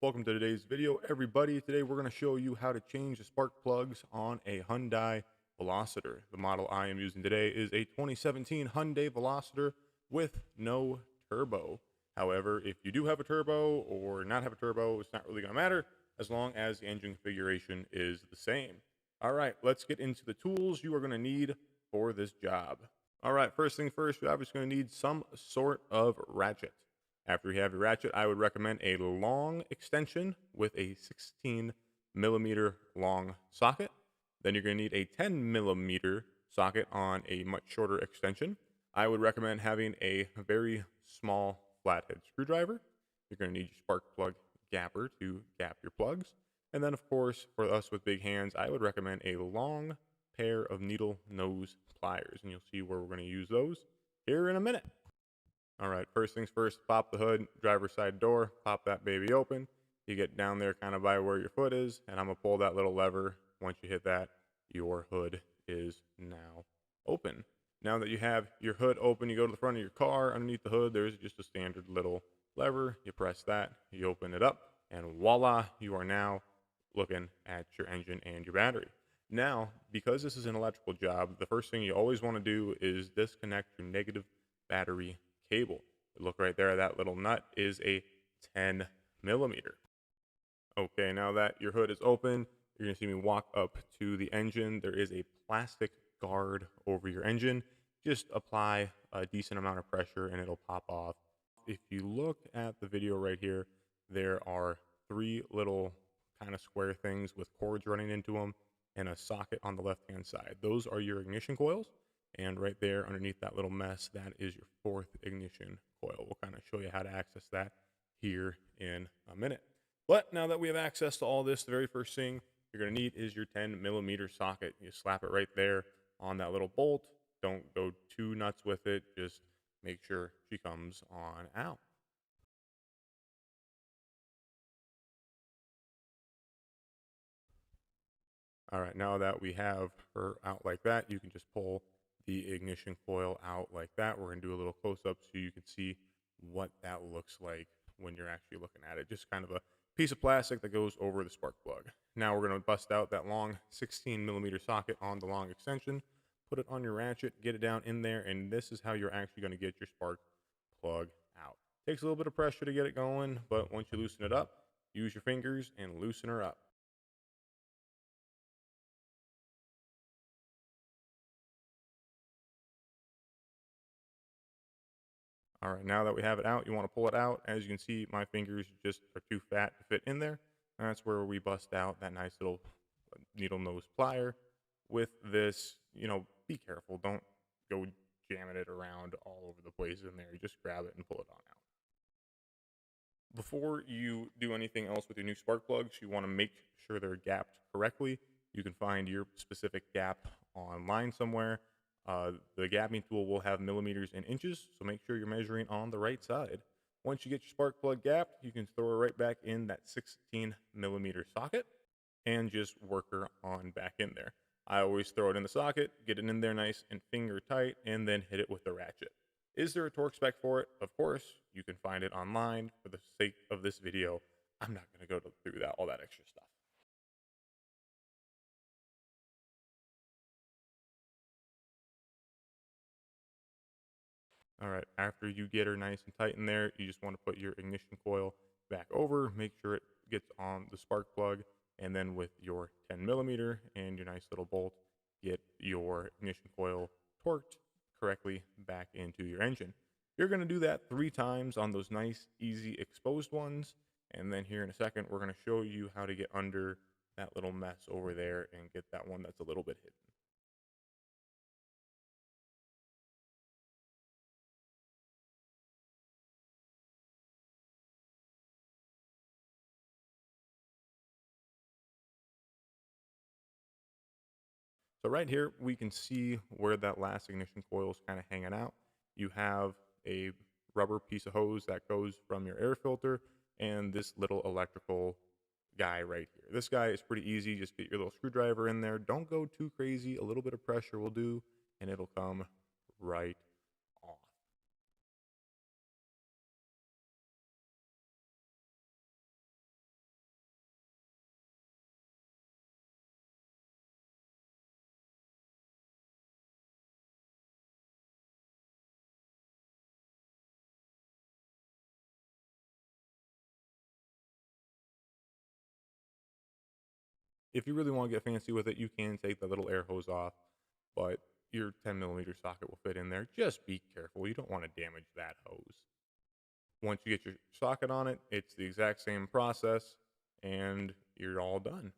Welcome to today's video, everybody. Today we're going to show you how to change the spark plugs on a Hyundai Veloster. The model I am using today is a 2017 Hyundai Veloster with no turbo. However, if you do have a turbo or not have a turbo, it's not really going to matter as long as the engine configuration is the same. All right, let's get into the tools you are going to need for this job. All right, first thing first, you're obviously going to need some sort of ratchet. After you have your ratchet, I would recommend a long extension with a 16 millimeter long socket. Then you're going to need a 10 millimeter socket on a much shorter extension. I would recommend having a very small flathead screwdriver. You're going to need your spark plug gapper to gap your plugs. And then, of course, for us with big hands, I would recommend a long pair of needle nose pliers. And you'll see where we're going to use those here in a minute. All right, first things first, pop the hood, driver's side door, pop that baby open. You get down there kind of by where your foot is, and I'm going to pull that little lever. Once you hit that, your hood is now open. Now that you have your hood open, you go to the front of your car. Underneath the hood, there's just a standard little lever. You press that, you open it up, and voila, you are now looking at your engine and your battery. Now, because this is an electrical job, the first thing you always want to do is disconnect your negative battery cable. Look right there, that little nut is a 10 millimeter. Okay, now that your hood is open, you're going to see me walk up to the engine. There is a plastic guard over your engine. Just apply a decent amount of pressure and it'll pop off. If you look at the video right here, there are three little kind of square things with cords running into them and a socket on the left hand side. Those are your ignition coils. And right there underneath that little mess, that is your fourth ignition coil. We'll kind of show you how to access that here in a minute. But now that we have access to all this, the very first thing you're going to need is your 10 millimeter socket. You slap it right there on that little bolt. Don't go too nuts with it. Just make sure she comes on out. All right, now that we have her out like that, you can just pull the ignition coil out like that. We're going to do a little close up so you can see what that looks like when you're actually looking at it. Just kind of a piece of plastic that goes over the spark plug. Now we're going to bust out that long 16 millimeter socket on the long extension, put it on your ratchet, get it down in there, and this is how you're actually going to get your spark plug out. Takes a little bit of pressure to get it going, but once you loosen it up, use your fingers and loosen her up. All right, now that we have it out, you want to pull it out. As you can see, my fingers just are too fat to fit in there. And that's where we bust out that nice little needle nose plier. With this, be careful. Don't go jamming it around all over the place in there. You just grab it and pull it on out. Before you do anything else with your new spark plugs, you want to make sure they're gapped correctly. You can find your specific gap online somewhere. The gapping tool will have millimeters and inches, so make sure you're measuring on the right side. Once you get your spark plug gapped, you can throw her right back in that 16 millimeter socket and just work her on back in there. I always throw it in the socket, get it in there nice and finger tight, and then hit it with the ratchet. Is there a torque spec for it? Of course, you can find it online. For the sake of this video, I'm not going to go through all that extra stuff. All right, after you get her nice and tight in there, you just want to put your ignition coil back over, make sure it gets on the spark plug, and then with your 10 millimeter and your nice little bolt, get your ignition coil torqued correctly back into your engine. You're going to do that 3 times on those nice, easy exposed ones, and then here in a second, we're going to show you how to get under that little mess over there and get that one that's a little bit hidden. So right here, we can see where that last ignition coil is kind of hanging out. You have a rubber piece of hose that goes from your air filter and this little electrical guy right here. This guy is pretty easy. Just get your little screwdriver in there. Don't go too crazy. A little bit of pressure will do, and it'll come right off. If you really want to get fancy with it, you can take the little air hose off, but your 10mm socket will fit in there. Just be careful. You don't want to damage that hose. Once you get your socket on it, it's the exact same process and you're all done.